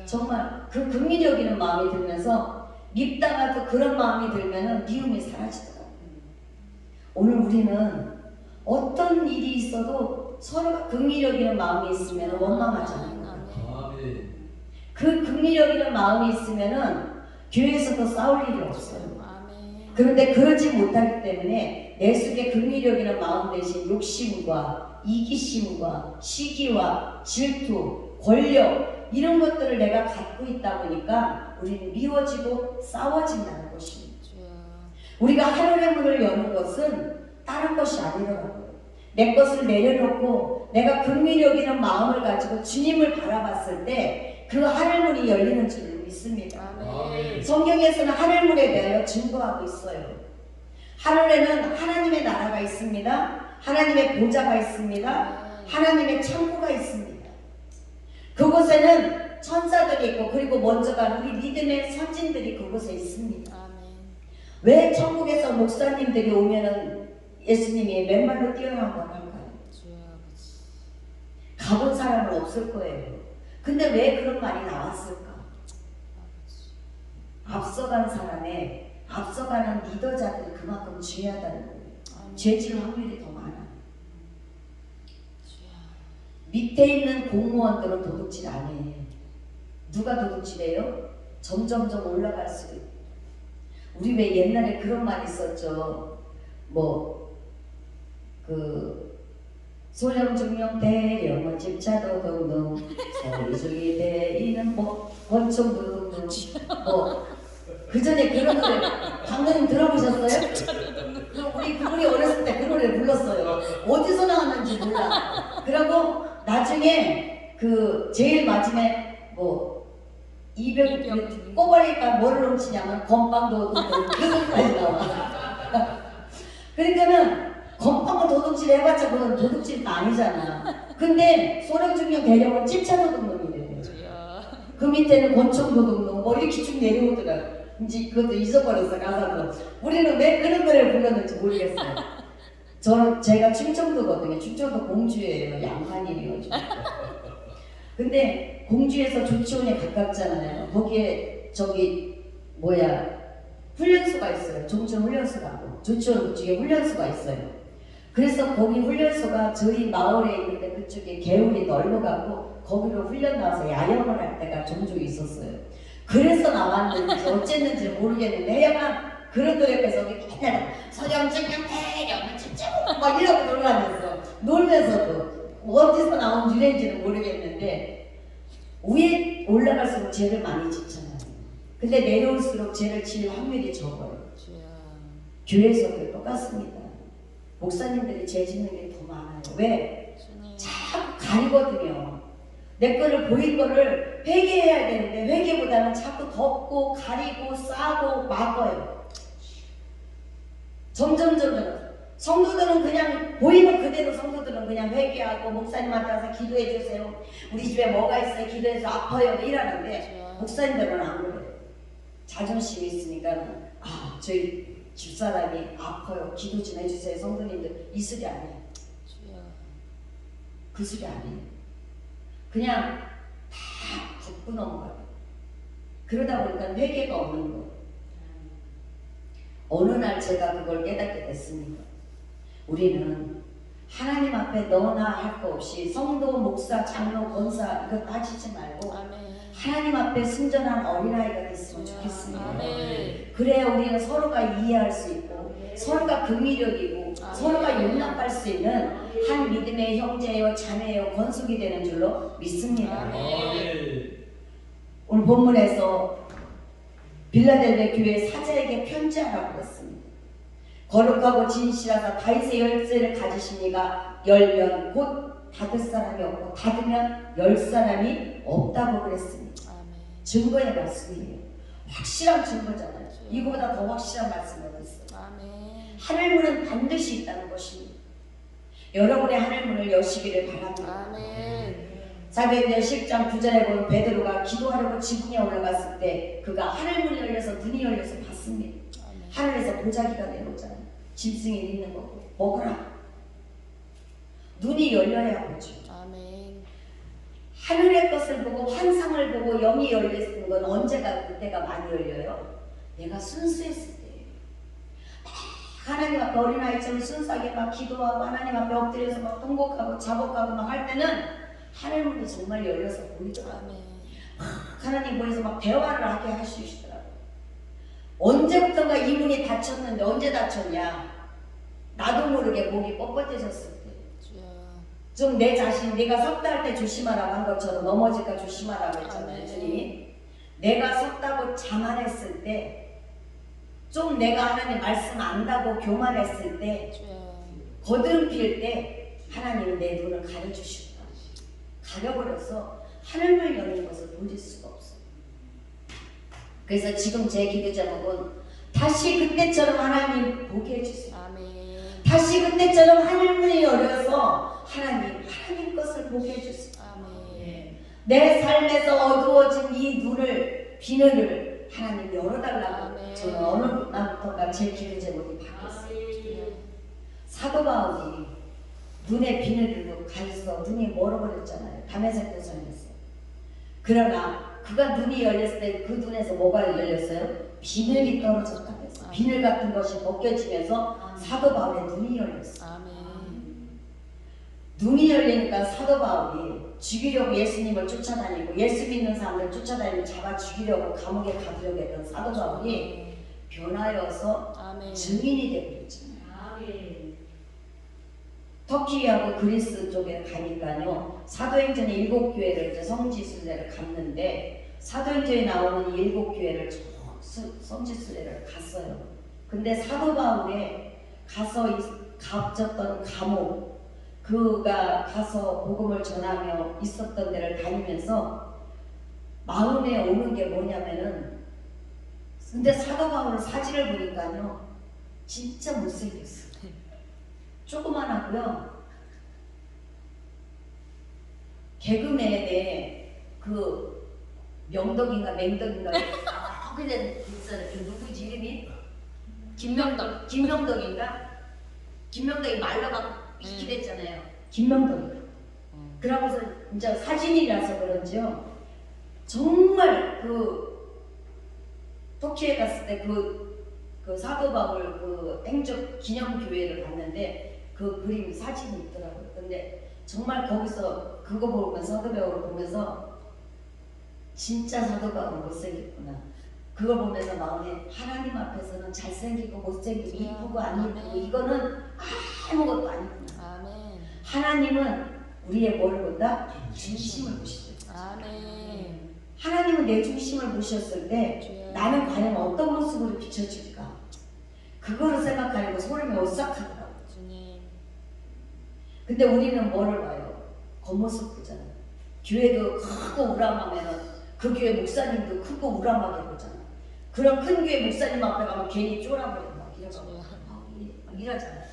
정말 그 긍휼력 있는 마음이 들면서 밉다가도 그런 마음이 들면은 미움이 사라지더라고요. 오늘 우리는 어떤 일이 있어도 서로가 긍휼력 있는 마음이 있으면 원망하잖아요. 그 긍휼력 있는 마음이 있으면은 교회에서도 싸울 일이 없어요. 그런데 그러지 못하기 때문에 내 속에 긍휼력 있는 마음 대신 욕심과 이기심과 시기와 질투, 권력 이런 것들을 내가 갖고 있다 보니까 우리는 미워지고 싸워진다는 것입니다. 우리가 하늘의 문을 여는 것은 다른 것이 아니더라고요. 내 것을 내려놓고 내가 긍휼력 있는 마음을 가지고 주님을 바라봤을 때 그 하늘문이 열리는 줄 믿습니다. 성경에서는 하늘문에 대하여 증거하고 있어요. 하늘에는 하나님의 나라가 있습니다. 하나님의 보좌가 있습니다. 하나님의 창고가 있습니다. 그곳에는 천사들이 있고 그리고 먼저 간 우리 믿음의 선진들이 그곳에 있습니다. 왜 천국에서 목사님들이 오면은 예수님이 맨발로 뛰어나온다고 할까요? 가본 사람은 없을 거예요. 근데 왜 그런 말이 나왔을까? 앞서간 사람의 앞서가는 리더자들이 그만큼 중요하다는 거예요. 죄질 확률이 더 많아. 밑에 있는 공무원들은 도둑질 안 해. 누가 도둑질해요? 점점점 올라갈수록. 우리 왜 옛날에 그런 말 있었죠. 소령중령 대령 집차도 동동 소리중이 대이는 권총도 동동 그 전에 그런 노래 장로님 들어보셨어요? 우리 그분이 어렸을 때 그 노래를 불렀어요. 어디서 나왔는지 몰라. 그리고 나중에 그 제일 마지막에 이별 꼬바리가 뭐를 훔치냐면 건빵도 그 소리까지 나와. 그러니까는 건빵을 도둑질 해봤자 그건 도둑질도 아니잖아. 근데 소령중령 대령은 찝차도둑놈이래. 그 밑에는 권총도둑놈 이렇게 쭉 내려오더라고. 이제 그것도 잊어버렸어 가사도. 우리는 왜 그런 노래를 불렀는지 모르겠어요. 제가 충청도거든요. 충청도 공주예요. 양산이에요. 근데 공주에서 조치원에 가깝잖아요. 거기에 훈련소가 있어요. 종천 훈련소라고. 조치원 그쪽에 훈련소가 있어요. 그래서 거기 훈련소가 저희 마을에 있는데 그쪽에 개울이 넓어가고 거기로 훈련 나와서 야영을 할 때가 종종 있었어요. 그래서 나왔는지 어쨌는지 모르겠는데 하여간 그런 노래에서 맨날 서정적인 대령은 진짜 막 이러고 놀면서도 어디서 나온 유래인지는 모르겠는데 위에 올라갈수록 죄를 많이 짓잖아요. 근데 내려올수록 죄를 지을 확률이 적어요. 교회에서도 똑같습니다. 목사님들이 죄 짓는 게 더 많아요. 왜? 자꾸 가리거든요. 내 거를 보인 거를 회개해야 되는데 회개보다는 자꾸 덮고 가리고 싸고 막어요. 점점 성도들은 그냥 보이는 그대로 성도들은 그냥 회개하고 목사님한테 와서 기도해 주세요. 우리 집에 뭐가 있어요? 기도해서 아파요. 이러는데 목사님들은 안 그래요. 자존심이 있으니까 저희 집사람이 아파요. 기도 좀 해주세요. 성도님들 이 소리 안 해요. 그 소리 안 해요. 그냥 다 덮고 넘어가요. 그러다 보니까 회개가 없는 거예요. 어느 날 제가 그걸 깨닫게 됐습니다. 우리는 하나님 앞에 너나 할 거 없이 성도, 목사, 장로, 권사 이거 따지지 말고 하나님 앞에 순전한 어린아이가 됐으면 좋겠습니다. 그래야 우리는 서로가 이해할 수 있고 서로가 긍휼력이고 서로가 용납할 수 있는 한 믿음의 형제요 자매요 권속이 되는 줄로 믿습니다. 오늘 본문에서 빌라델베 교회 사자에게 편지하라고 했습니다. 거룩하고 진실하사 다윗의 열쇠를 가지시니가 열면 곧 닫을 사람이 없고 닫으면 열 사람이 없다고 그랬습니다. 증거의 말씀이에요. 확실한 증거잖아요. 이거보다 더 확실한 말씀이 어디 있어요? 하늘문은 반드시 있다는 것입니다. 여러분의 하늘문을 여시기를 바랍니다. 사도행전 10장 9절에 보면 베드로가 기도하려고 지붕에 올라갔을 때 그가 하늘문이 열려서 눈이 열려서 봤습니다. 하늘에서 보자기가 내려오잖아요. 짐승이 있는 거고 먹어라. 눈이 열려야 보죠. 하늘의 것을 보고 환상을 보고 영이 열리는 건 언제가 그때가 많이 열려요? 내가 순수했을 때예요. 하나님 앞에 어린아이처럼 순수하게 막 기도하고 하나님 앞에 엎드려서 막 통곡하고 자복하고 막 할 때는 하늘문이 정말 열려서 보이더라고요. 하나님 보여서 막 대화를 하게 하시더라고요. 언제부턴가 이 문이 닫혔는데 언제 닫혔냐? 나도 모르게 목이 뻣뻣해졌을 때. 좀 내 자신, 내가 섰다 할 때 조심하라고 한 것처럼 넘어질까 조심하라고 했잖아요. 주님이. 내가 섰다고 자만했을 때, 좀 내가 하나님 말씀 안다고 교만했을 때, 거드름필 때 하나님은 내 눈을 가려주시구나. 가려버려서 하늘을 여는 것을 보실 수가 없어요. 그래서 지금 제 기도 제목은 다시 그때처럼 하나님 보게 해주세요. 다시 그때처럼 하늘문이 열려서 하나님 것을 보게 해주세요. 내 삶에서 어두워진 이 눈을 비늘을 하나님 열어달라고 저는 어느 날부터가 제 기도 제목이 바뀌었어요. 사도 바울이 눈에 비늘로 가려서 눈이 멀어버렸잖아요. 다메섹 도상에서. 그러나 그가 눈이 열렸을 때 그 눈에서 뭐가 열렸어요? 비늘이 떨어졌다고 했어요. 비늘 같은 것이 벗겨지면서 사도 바울의 눈이 열렸어요. 눈이 열리니까 사도 바울이 죽이려고 예수님을 쫓아다니고 예수 믿는 사람들 쫓아다니고 잡아 죽이려고 감옥에 가두려고 했던 사도 바울이 변하여서 증인이 되고 있잖아요. 터키하고 그리스 쪽에 가니까요. 사도행전의 7교회를 이제 성지순례를 갔는데 사도행전에 나오는 이 7교회를 성지순례를 갔어요. 근데 사도 바울에 가서 갇혔던 감옥 그가 가서 복음을 전하며 있었던 데를 다니면서 마음에 오는 게 뭐냐면은 근데 사도 바울 사진을 보니까요. 진짜 못생겼어요. 조그만하고요. 개그맨의 그 명덕인가 맹덕인가 그냥 있어요. 누구지 이름이? 김명덕인가? 김명덕이 말로 막 비키랬잖아요. 김명덕. 그러고서 이제 사진이라서 그런지요. 정말 그 터키에 갔을 때 그 사도 바울 그 행적 기념교회를 갔는데 그 그림 사진이 있더라고요. 근데 정말 거기서 그거 보면서 사도 바울을 보면서 진짜 사도가 못생겼구나. 그걸 보면서 마음에 하나님 앞에서는 잘생기고 못생기고 이쁘고 안 이쁘고 이거는 아무것도 아니구나. 아멘. 하나님은 우리의 뭘 본다? 중심을 보시죠. 아멘. 하나님은 내 중심을 보셨을 때 주여. 나는 과연 어떤 모습으로 비춰질까? 그거를 생각하려고 소름이 오싹하더라고요. 주님. 근데 우리는 뭐를 봐요? 겉모습 보잖아요. 교회도 크고 우람하면 그 교회 목사님도 크고 우람하게 보잖아요. 그런 큰 교회 목사님 앞에 가면 괜히 쫄아버리고 막 이러잖아요.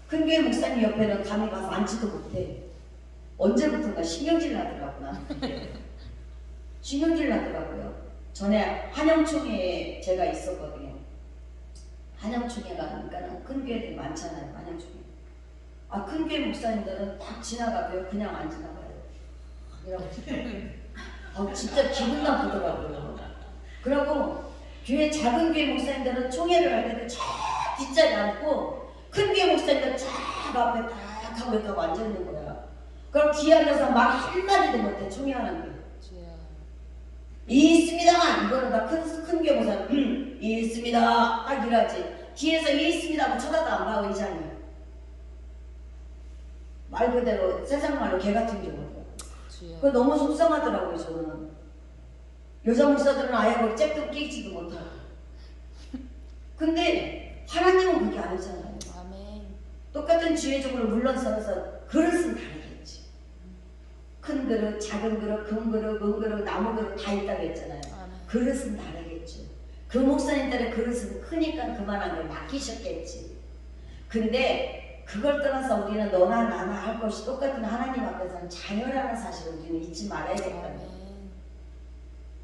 큰 교회 목사님 옆에는 감히 가서 앉지도 못해. 언제부턴가 신경질 나더라고 나한테. 신경질 나더라고요. 전에 한영총회에 제가 있었거든요. 한영총회 가니까 큰 교회들이 많잖아요. 한영총회. 큰 교회 목사님들은 딱 지나가고요. 그냥 안 지나가요. 이러고 진짜 기분 나쁘더라고요. 그리고 교회 작은 교회 목사님들은 총회를 할 때도 쫙 뒷자리 앉고 큰 교회 목사님들은 쫙 앞에 딱 하고 이렇게 앉아있는 거야. 그럼 뒤에 앉아서 말 한마디도 못해. 총회하는데 있습니다. 이거는 다 큰 교회 목사님 있습니다. 딱 이러지. 뒤에서 있습니다 하고 쳐다도 안 봐. 의장이. 말 그대로 세상 말로 개 같은 경우도. 그거 너무 속상하더라고요. 저는. 여자 목사들은 아예 뭐 잽도 끼지도 못하고. 근데 하나님은 그렇게 아니잖아요. 아멘. 똑같은 지혜적으로 물러서서 그릇은 다르겠지. 큰 그릇, 작은 그릇, 금 그릇, 은 그릇, 나무 그릇 다 있다고 했잖아요. 아멘. 그릇은 다르겠죠. 그 목사님들의 그릇은 크니까 그만한 걸 맡기셨겠지. 근데 그걸 떠나서 우리는 너나 나나 할 것이 똑같은 하나님 앞에서는 자녀라는 사실을 우리는 잊지 말아야겠다. 아멘.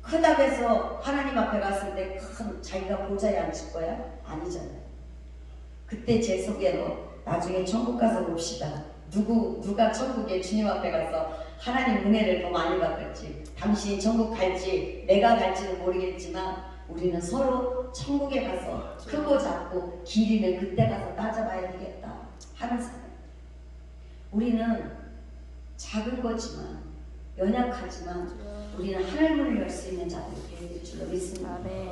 크다고 해서 하나님 앞에 갔을 때 큰 자기가 보좌에 앉을 거야? 아니잖아요. 그때 제 속에는 나중에 천국 가서 봅시다. 누가 천국에 주님 앞에 가서 하나님 은혜를 더 많이 받을지, 당신이 천국 갈지 내가 갈지는 모르겠지만 우리는 서로 천국에 가서 크고 작고 길이는 그때 가서 따져봐야 되겠다 하는 사람. 우리는 작은 거지만 연약하지만 우리는 하늘문을 열 수 있는 자들이 되어야 될 줄로 믿습니다. 아멘.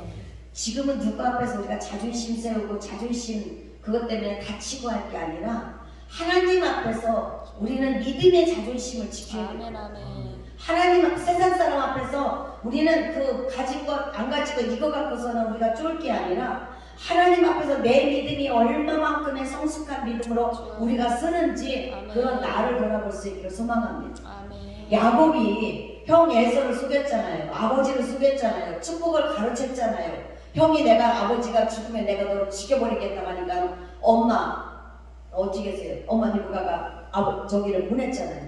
지금은 누구 앞에서 우리가 자존심 세우고 자존심 그것 때문에 다치고 할 게 아니라 하나님 앞에서 우리는 믿음의 자존심을 지켜야 돼요. 아멘. 아멘. 하나님 앞, 세상 사람 앞에서 우리는 그 가진 것 안 가진 것 이거 갖고서는 우리가 쫄 게 아니라 하나님 앞에서 내 믿음이 얼마만큼의 성숙한 믿음으로 우리가 쓰는지 그런 나를 돌아볼 수 있기를 소망합니다. 아멘. 야곱이 형 에서를 속였잖아요. 아버지를 속였잖아요. 축복을 가르쳤잖아요. 형이 아버지가 죽으면 내가 너를 죽여버리겠다 하니까 엄마 어찌겠어요? 엄마 누가가 저기를 보냈잖아요.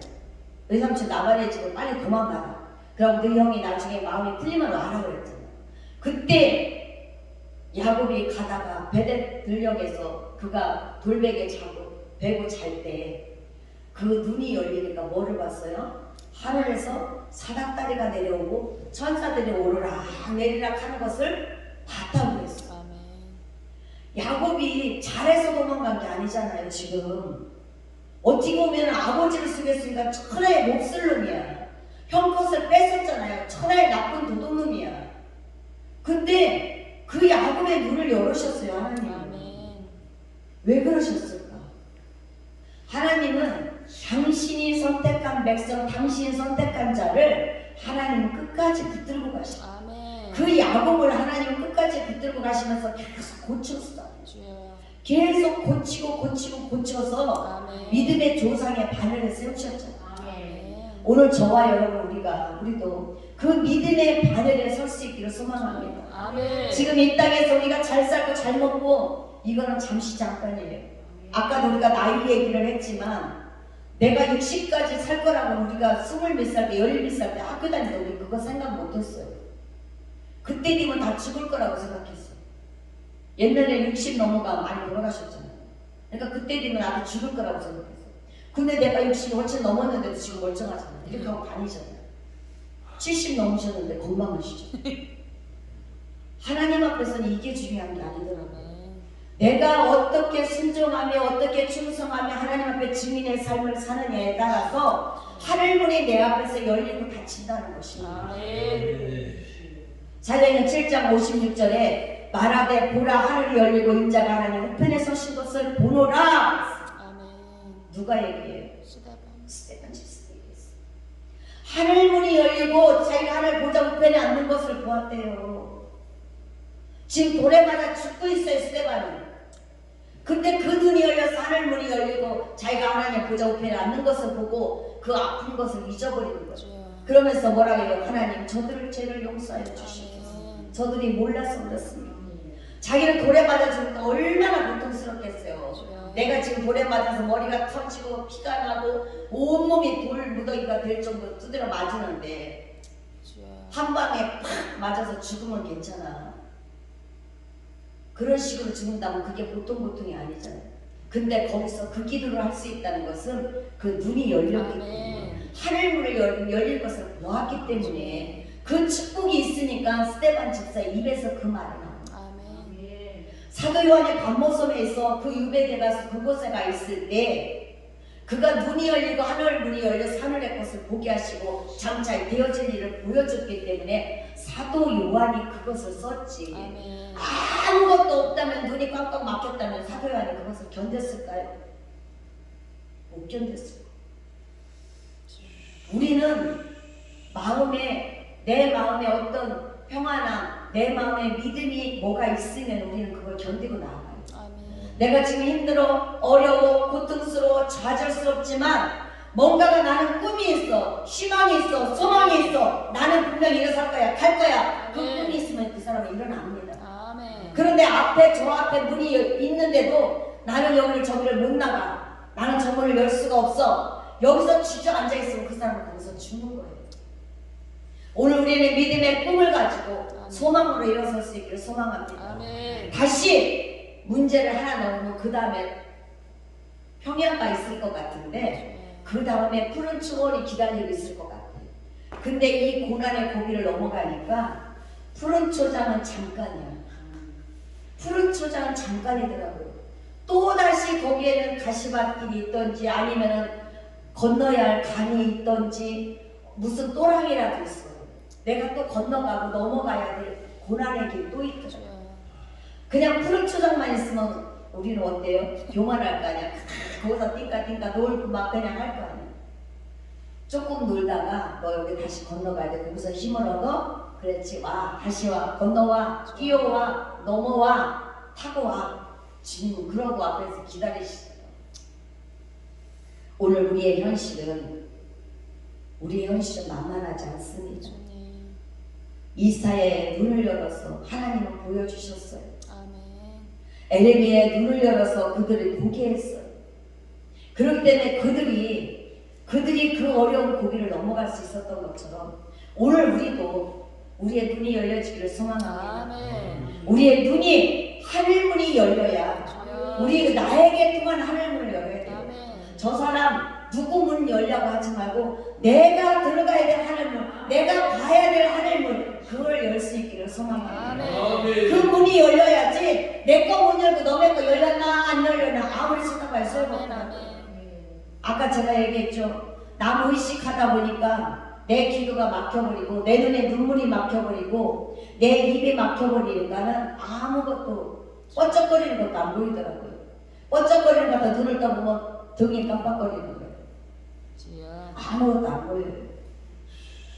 너희 삼촌 나발의 집을 빨리 도망가라. 그럼 너희 형이 나중에 마음이 틀리면 와라 그랬잖아요. 그때 야곱이 가다가 베벳 들녘에서 그가 돌베개 베고 잘 때 그 눈이 열리니까 뭐를 봤어요? 하늘에서 사닥다리가 내려오고 천사들이 오르락 내리락 하는 것을 봤다고 그랬어요. 아멘. 야곱이 잘해서 도망간 게 아니잖아요. 지금 어떻게 보면 아버지를 속였으니까 천하의 몹쓸 놈이야. 형 것을 뺏었잖아요. 천하의 나쁜 도둑놈이야. 근데 그 야곱의 눈을 열으셨어요. 하나님. 아멘. 왜 그러셨을까? 하나님은 당신이 선택한 백성, 당신이 선택한 자를 하나님은 끝까지 붙들고 가셔. 아멘. 그 야곱을 하나님은 끝까지 붙들고 가시면서 계속 고쳤어. 주여. 계속 고쳐서 아멘. 믿음의 조상의 바늘을 세우셨잖아. 아멘. 오늘 저와 여러분 우리도 그 믿음의 바늘에 설 수 있기를 소망합니다. 아멘. 지금 이 땅에서 우리가 잘 살고 잘 먹고 이거는 잠시 잠깐이에요. 아까도 우리가 나이 얘기를 했지만 내가 60까지 살 거라고 우리가 20몇 살 때 17살 때 학교 다닐 때 우리 그거 생각 못했어요. 그때 되면 다 죽을 거라고 생각했어. 옛날에 60 넘어가 많이 돌아가셨잖아요. 그러니까 그때 되면 나도 죽을 거라고 생각했어. 근데 내가 60이 훨씬 넘었는데도 지금 멀쩡하잖아요. 이렇게 하고 다니잖아요. 70 넘으셨는데 건강하시죠. 하나님 앞에서는 이게 중요한 게 아니더라고요. 내가 어떻게 순종하며 어떻게 충성하며 하나님 앞에 증인의 삶을 사느냐에 따라서 하늘문이 내 앞에서 열리고 닫힌다는 것입니다. 아멘. 사도행전 7장 56절에 말하되 보라 하늘이 열리고 인자가 하나님 우편에 서신 것을 보노라. 아멘. 누가 얘기해요? 시대방. 스테반 집사가 얘기했어요. 하늘문이 열리고 자기가 하늘 보좌 우편에 앉는 것을 보았대요. 지금 돌에 맞아 죽고 있어요, 스테반은. 근데 그 눈이 열려서 하늘문이 열리고 자기가 하나님 보좌 우편에 앉는 것을 보고 그 아픈 것을 잊어버리는 거죠. 그러면서 뭐라고 해요? 하나님 저들을 죄를 용서하여 주시옵소서. 저들이 몰라서 그렇습니다. 자기는 돌에 맞아 죽으니까 얼마나 고통스럽겠어요. 내가 지금 돌에 맞아서 머리가 터지고 피가 나고 온몸이 돌 무더기가 될 정도로 두드려 맞으는데 한 방에 팍 맞아서 죽으면 괜찮아. 그런 식으로 죽는다면 그게 보통 고통이 아니잖아요. 근데 거기서 그 기도를 할 수 있다는 것은 그 눈이 열렸기 때문에 하늘문을 열릴 것을 보았기 때문에 그 축복이 있으니까 스테반 집사의 입에서 그 말이 나옵니다. 사도 요한의 반모섬에서 그 유배대 가서 그곳에 가 있을 때 그가 눈이 열리고 하늘문이 열려서 하늘의 것을 보게 하시고 장차 되어질 일을 보여줬기 때문에 사도 요한이 그것을 썼지. 아멘. 아무것도 없다면 눈이 꽉꽉 막혔다면 사도 요한이 그것을 견뎠을까요? 못 견뎠어요. 우리는 내 마음에 어떤 평안함, 내 마음에 믿음이 뭐가 있으면 우리는 그걸 견디고 나아가요. 내가 지금 힘들어, 어려워, 고통스러워, 좌절스럽지만 뭔가가 나는 꿈이 있어, 희망이 있어, 소망이 있어. 나는 분명히 일어설 거야, 갈 거야. 그 꿈이 있으면 그 사람은 일어납니다. 그런데 저 앞에 문이 있는데도 나는 여기를 저기를 못 나가. 나는 저 문을 열 수가 없어. 여기서 주저앉아 있으면 그 사람은 거기서 죽는 거예요. 오늘 우리는 믿음의 꿈을 가지고 소망으로 일어설 수 있기를 소망합니다. 다시 문제를 하나 넣으면 그 다음에 평야가 있을 것 같은데 그 다음에 푸른 초원이 기다리고 있을 것 같아요. 근데 이 고난의 고비를 넘어가니까 푸른 초장은 잠깐이야. 푸른 초장은 잠깐이더라고요. 또다시 거기에는 가시밭길이 있던지 아니면은 건너야 할 강이 있던지 무슨 또랑이라도 있어요. 내가 또 건너가고 넘어가야 될 고난의 길이 또 있더라고요. 그냥 푸른 초장만 있으면 우리는 어때요? 교만할 거 아니야. 거기서 띵까띵까 놀고 막 그냥 할 거 아니야. 조금 놀다가 너 여기 다시 건너가야 돼. 거기서 힘을 얻어? 그렇지. 와. 다시 와. 건너와. 뛰어와. 넘어와. 타고 와. 주님은 그러고 앞에서 기다리시죠. 오늘 우리의 현실은 만만하지 않습니다. 이사야의 눈을 열어서 하나님은 보여주셨어요. 에레미야의 눈을 열어서 그들을 보게 했어요. 그렇기 때문에 그들이 그 어려운 고비를 넘어갈 수 있었던 것처럼 오늘 우리도 우리의 눈이 열려지기를 소망합니다. 우리의 눈이 하늘문이 열려야 나에게 통한 하늘문을 열어야 돼요. 저 사람 누구 문 열려고 하지 말고 내가 들어가야 될 하늘문, 내가 봐야 될 하늘문, 그걸 열 수 있기를 소망합니다. 그 문이 열려야지 내 거 문 열고 너네 거 열렸나 안 열렸나 아무리 생각할 소용없다. 아까 제가 얘기했죠. 남 의식하다 보니까 내 기도가 막혀버리고 내 눈에 눈물이 막혀버리고 내 입이 막혀버리니까는 아무것도 뻗쩍거리는 것도 안 보이더라고요. 뻗쩍거리는 것도 눈을 떠보면 등이 깜빡거리는 거예요. 아무것도 안 보여요.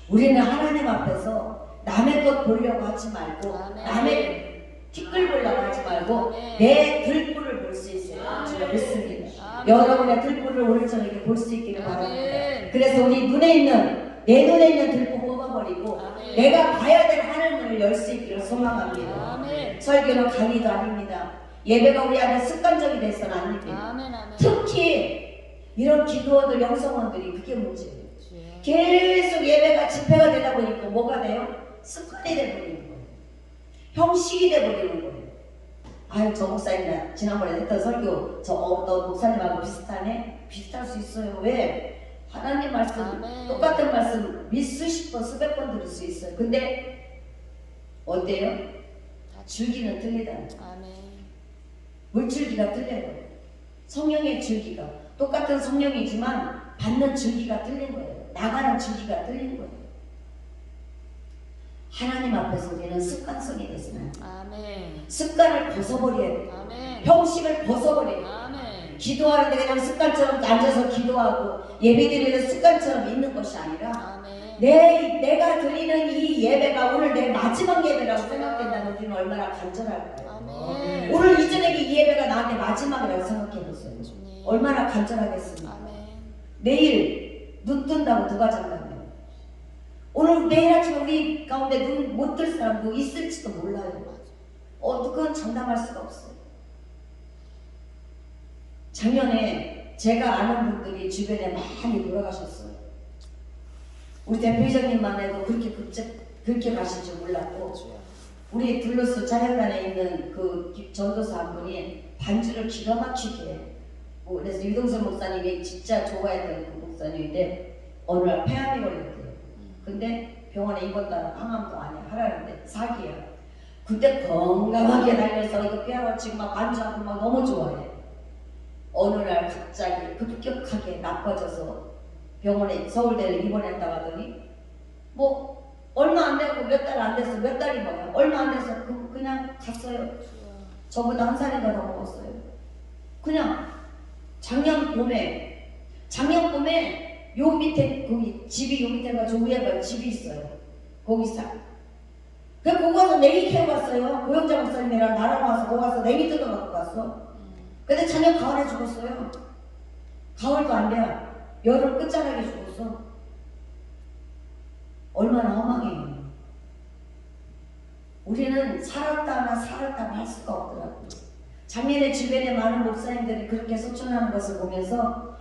우리는 하나님 앞에서 남의 것 보려고 하지 말고 남의 티끌 보려고 하지 말고 내 들불을 볼 수 있어요. 제가 믿습니다. 여러분의 들불을 오늘 저녁에 볼 수 있기를 바랍니다. 그래서 우리 내 눈에 있는 들불 뽑아버리고 내가 봐야 될 하늘문을 열 수 있기를 소망합니다. 설교는 강의도 아닙니다. 예배가 우리 안에 습관적이 돼서는 안 됩니다. 특히 이런 기도원들, 영성원들이 그게 문제예요. 계속 예배가 집회가 되다 보니까 뭐가 돼요? 습관이 돼버리는 거예요. 형식이 돼버리는 거예요. 아유, 저 목사님 지난번에 했던 설교 저 어떤 목사님하고 비슷하네? 비슷할 수 있어요. 왜? 하나님 말씀 똑같은 말씀 수십 번 수백 번 들을 수 있어요. 근데 어때요? 줄기는 틀리다. 물줄기가 틀려요. 성령의 줄기가 똑같은 성령이지만 받는 줄기가 틀린 거예요. 나가는 줄기가 틀린 거예요. 하나님 앞에서 우리는 습관성이 되지만 아멘. 습관을 벗어버려야 돼요. 아멘. 형식을 벗어버려야 돼요. 아멘. 기도하는데 그냥 습관처럼 앉아서 기도하고 예배드리는 습관처럼 있는 것이 아니라 아멘. 내가 드리는 이 예배가 오늘 내 마지막 예배라고 생각된다면 우리는 얼마나 간절할까요? 아멘. 오늘 이 저녁에 이 예배가 나한테 마지막이라고 생각해보세요. 주님. 얼마나 간절하겠습니까? 아멘. 내일 눈 뜬다고 누가 잔다며? 오늘 내일 아침에 우리 가운데 눈 못 뜰 사람도 있을지도 몰라요. 그건 장담할 수가 없어요. 작년에 제가 아는 분들이 주변에 많이 돌아가셨어요. 우리 대표이사님만 해도 그렇게 가실 줄 몰랐고, 우리 둘러스 자연관에 있는 그 전도사 한 분이 반주를 기가 막히게, 그래서 유동선 목사님이 진짜 좋아했던 그 목사님인데 어느 날 폐암이 걸렸대요. 근데 병원에 입원다가 항암도 아니야 하라는데 사기야. 그때 건강하게 달려서 이거 폐암을 지금 막 반주하고 막 너무 좋아해. 어느 날 갑자기 급격하게 나빠져서 병원에 서울대를 입원했다고 하더니 뭐 얼마 안 되고 몇 달 안 됐어. 몇 달이 뭐야? 얼마 안 돼서 그냥 갔어요. 저보다 한 살인가 더 먹었어요. 그냥 작년 봄에 요 밑에 거기 집이 요 밑에가 저 위에가 집이 있어요. 거기 사. 그래서 거기 가서 냉이 캐고 갔어요. 고영자 목사님이랑 나랑 와서 거기 가서 냉이 뜯어 갖고 갔어. 근데 작년 가을에 죽었어요. 가을도 안 돼. 여름 끝자락에 죽었어. 얼마나 허망해요. 우리는 살았다나 할 수가 없더라고요. 작년에 주변에 많은 목사님들이 그렇게 소천하는 것을 보면서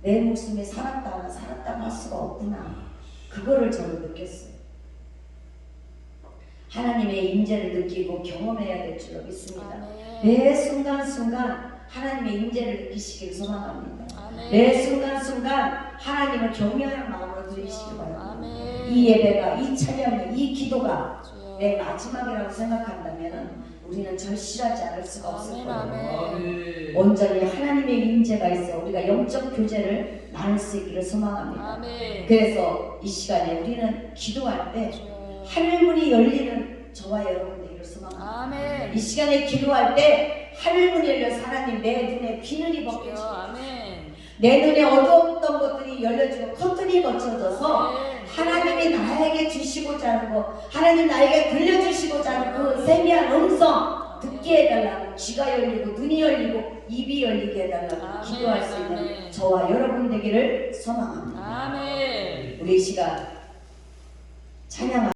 내 목숨이 살았다나 할 수가 없구나. 그거를 저는 느꼈어요. 하나님의 임재를 느끼고 경험해야 될 줄로 믿습니다. 아멘. 매 순간순간 하나님의 임재를 느끼시길 소망합니다. 아멘. 매 순간순간 하나님을 경외하는 마음으로 드리시기 바랍니다. 아멘. 이 예배가, 이 찬양이, 이 기도가 주여. 내 마지막이라고 생각한다면 우리는 절실하지 않을 수가 없을 아멘. 거예요. 아멘. 온전히 하나님의 임재가 있어 우리가 영적 교제를 나눌 수 있기를 소망합니다. 아멘. 그래서 이 시간에 우리는 기도할 때 주여. 하늘문이 열리는 저와 여러분 되기를 소망합니다. 아멘. 이 시간에 기도할 때 하늘문이 열려서 하나님 내 눈에 비늘이 주여. 벗겨지고 아멘. 내 눈에 어두웠던 것들이 열려지고 커튼이 거쳐져서 아멘. 하나님이 나에게 주시고자 하는 거, 하나님 나에게 들려주시고자 하는 그 세미한 음성 듣게 해달라고, 귀가 열리고 눈이 열리고 입이 열리게 해달라고 아멘. 기도할 수 있는 아멘. 저와 여러분 되기를 소망합니다. 아멘. 우리 이 시간 찬양